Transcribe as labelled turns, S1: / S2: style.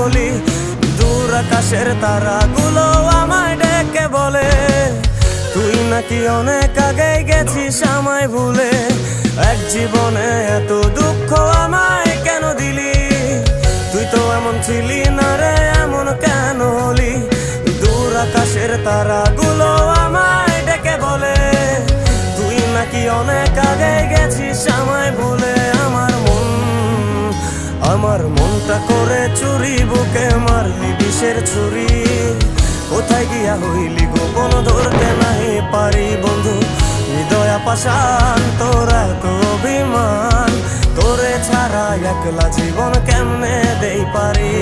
S1: হলি। দূর আকাশের তারাগুলো আমায় ডেকে বলে তুই নাকি অনেক আগে গেছিস আমায় ভুলে। এক জীবনে এত দুঃখ আমায় কেন দিলি? তুই তো এমন ছিলি না রে, এমন কেন হলি? দূর আকাশের তারাগুলো আমায় ডেকে বলে তুই নাকি অনেক আগে গেছিস আমায় ভুলে। আমার মনটা করে চুরি, বুকে মারলি বিষের ছুরি। কোথায় গিয়া হইলি গোপন ধরতে নাই পারি বন্ধু। হৃদয় পাষাণ তোর এত অভিমান, তোরে ছাড়া একলা জীবন কেমনে দেই পারি।